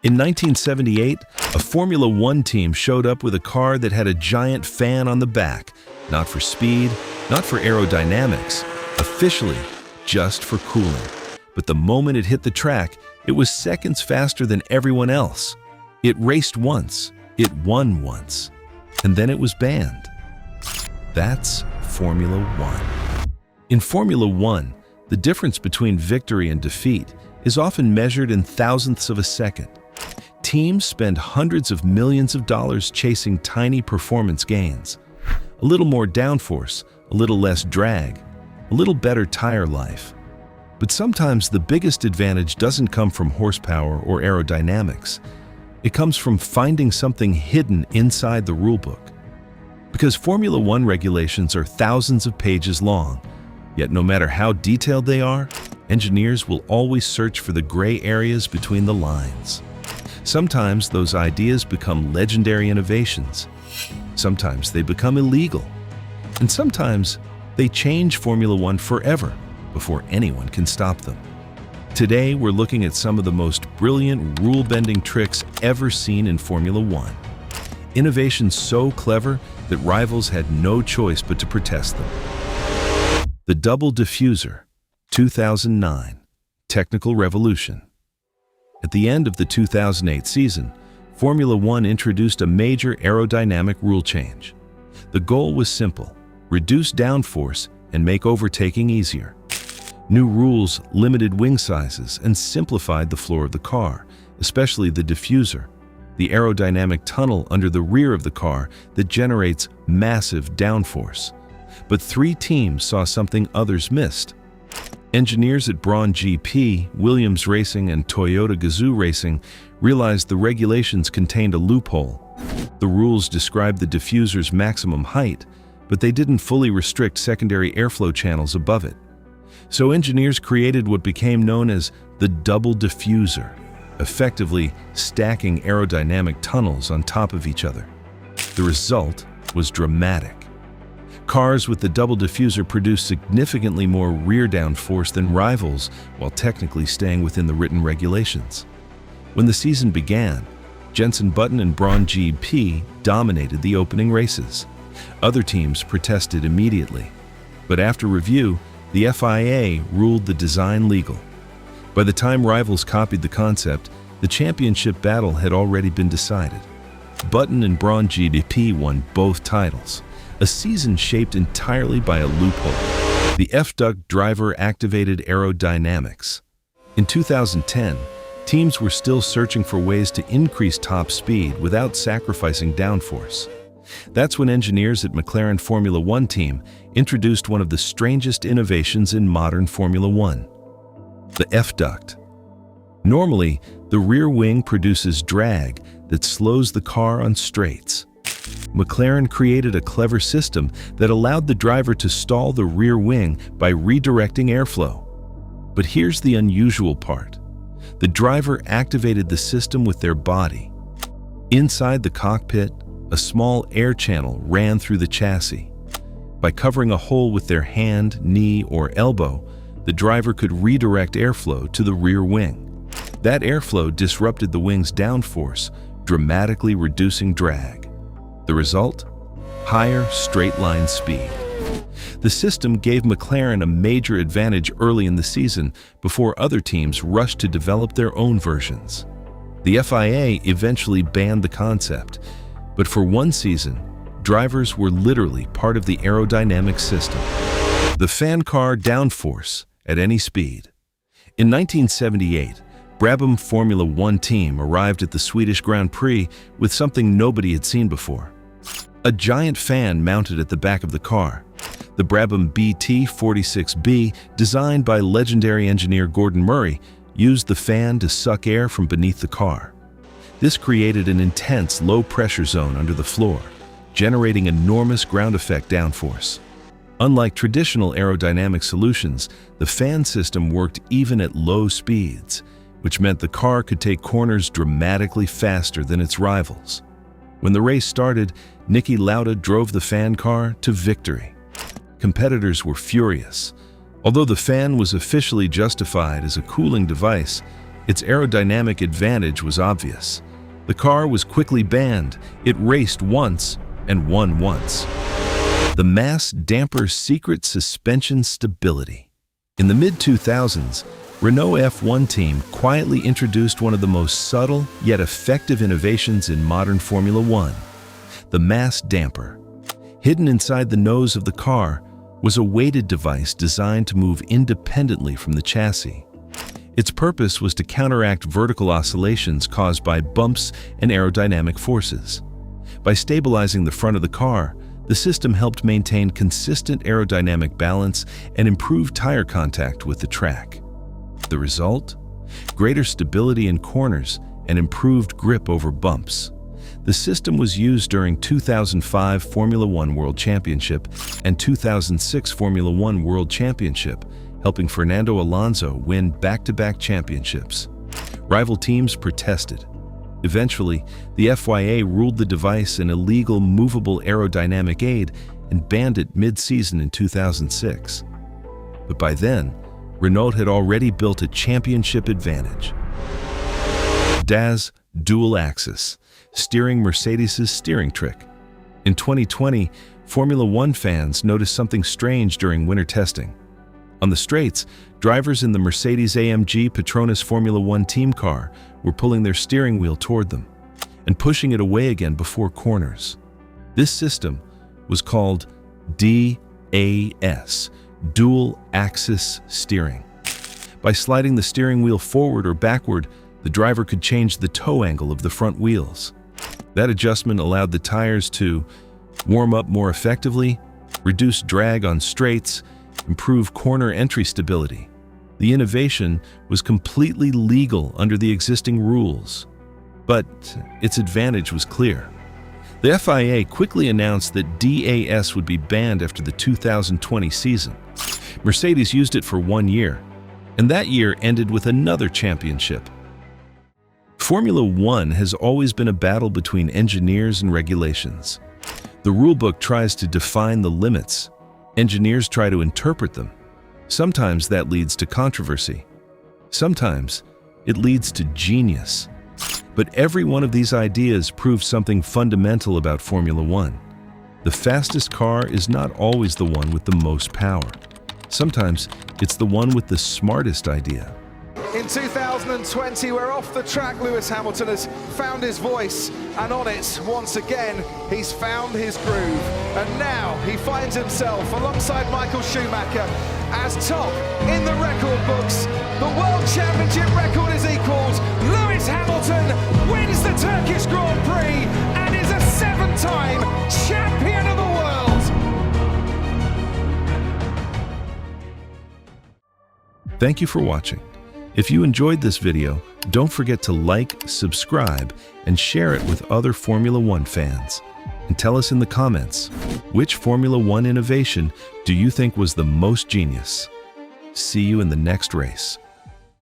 In 1978, a Formula One team showed up with a car that had a giant fan on the back, not for speed, not for aerodynamics, officially just for cooling. But the moment it hit the track, it was seconds faster than everyone else. It raced once, it won once, and then it was banned. That's Formula One. In Formula One, the difference between victory and defeat is often measured in thousandths of a second. Teams spend hundreds of millions of dollars chasing tiny performance gains. A little more downforce, a little less drag, a little better tire life. But sometimes the biggest advantage doesn't come from horsepower or aerodynamics. It comes from finding something hidden inside the rulebook. Because Formula One regulations are thousands of pages long, yet no matter how detailed they are, engineers will always search for the gray areas between the lines. Sometimes those ideas become legendary innovations. Sometimes they become illegal. And sometimes they change Formula One forever before anyone can stop them. Today, we're looking at some of the most brilliant rule-bending tricks ever seen in Formula One. Innovations so clever that rivals had no choice but to protest them. The Double Diffuser, 2009, Technical Revolution. At the end of the 2008 season, Formula One introduced a major aerodynamic rule change. The goal was simple: reduce downforce and make overtaking easier. New rules limited wing sizes and simplified the floor of the car, especially the diffuser, the aerodynamic tunnel under the rear of the car that generates massive downforce. But three teams saw something others missed. Engineers at Braun GP, Williams Racing, and Toyota Gazoo Racing realized the regulations contained a loophole. The rules described the diffuser's maximum height, but they didn't fully restrict secondary airflow channels above it. So engineers created what became known as the Double Diffuser, effectively stacking aerodynamic tunnels on top of each other. The result was dramatic. Cars with the Double Diffuser produced significantly more rear downforce than rivals, while technically staying within the written regulations. When the season began, Jenson Button and Braun GP dominated the opening races. Other teams protested immediately, but after review, the FIA ruled the design legal. By the time rivals copied the concept, the championship battle had already been decided. Button and Braun GP won both titles, a season shaped entirely by a loophole: the F-duct driver-activated aerodynamics. In 2010, teams were still searching for ways to increase top speed without sacrificing downforce. That's when engineers at McLaren Formula One team introduced one of the strangest innovations in modern Formula One: the F-duct. Normally, the rear wing produces drag that slows the car on straights. McLaren created a clever system that allowed the driver to stall the rear wing by redirecting airflow. But here's the unusual part: the driver activated the system with their body. Inside the cockpit, a small air channel ran through the chassis. By covering a hole with their hand, knee, or elbow, the driver could redirect airflow to the rear wing. That airflow disrupted the wing's downforce, dramatically reducing drag. The result? Higher straight-line speed. The system gave McLaren a major advantage early in the season before other teams rushed to develop their own versions. The FIA eventually banned the concept, but for one season, drivers were literally part of the aerodynamic system. The fan car downforce at any speed. In 1978, Brabham Formula One team arrived at the Swedish Grand Prix with something nobody had seen before: a giant fan mounted at the back of the car. The Brabham BT46B, designed by legendary engineer Gordon Murray, used the fan to suck air from beneath the car. This created an intense low-pressure zone under the floor, generating enormous ground effect downforce. Unlike traditional aerodynamic solutions, the fan system worked even at low speeds, which meant the car could take corners dramatically faster than its rivals. When the race started, Niki Lauda drove the fan car to victory. Competitors were furious. Although the fan was officially justified as a cooling device, Its aerodynamic advantage was obvious. The car was quickly banned. It raced once and won once. The mass damper's secret suspension stability. In the mid-2000s, Renault F1 team quietly introduced one of the most subtle yet effective innovations in modern Formula One: the mass damper. Hidden inside the nose of the car was a weighted device designed to move independently from the chassis. Its purpose was to counteract vertical oscillations caused by bumps and aerodynamic forces. By stabilizing the front of the car, the system helped maintain consistent aerodynamic balance and improve tire contact with the track. The result? Greater stability in corners and improved grip over bumps. The system was used during 2005 Formula One World Championship and 2006 Formula One World Championship, helping Fernando Alonso win back-to-back championships. Rival teams protested. Eventually, the FIA ruled the device an illegal movable aerodynamic aid and banned it mid-season in 2006. But by then, Renault had already built a championship advantage. DAS dual axis, steering Mercedes' steering trick. In 2020, Formula One fans noticed something strange during winter testing. On the straights, drivers in the Mercedes-AMG Petronas Formula One team car were pulling their steering wheel toward them and pushing it away again before corners. This system was called DAS, dual axis steering. By sliding the steering wheel forward or backward, the driver could change the toe angle of the front wheels. That adjustment allowed the tires to warm up more effectively, reduce drag on straights, improve corner entry stability. The innovation was completely legal under the existing rules, but its advantage was clear. The FIA quickly announced that DAS would be banned after the 2020 season. Mercedes used it for 1 year, and that year ended with another championship. Formula One has always been a battle between engineers and regulations. The rulebook tries to define the limits. Engineers try to interpret them. Sometimes that leads to controversy. Sometimes it leads to genius. But every one of these ideas proves something fundamental about Formula One. The fastest car is not always the one with the most power. Sometimes it's the one with the smartest idea. In 2020, we're off the track. Lewis Hamilton has found his voice, and on it, once again, he's found his groove. And now he finds himself alongside Michael Schumacher as top in the record books. The World Championship record is equalled. Lewis Hamilton wins the Turkish Grand Prix and is a 7-time champion of the world. Thank you for watching. If you enjoyed this video, don't forget to like, subscribe, and share it with other Formula One fans. And tell us in the comments, which Formula One innovation do you think was the most genius? See you in the next race.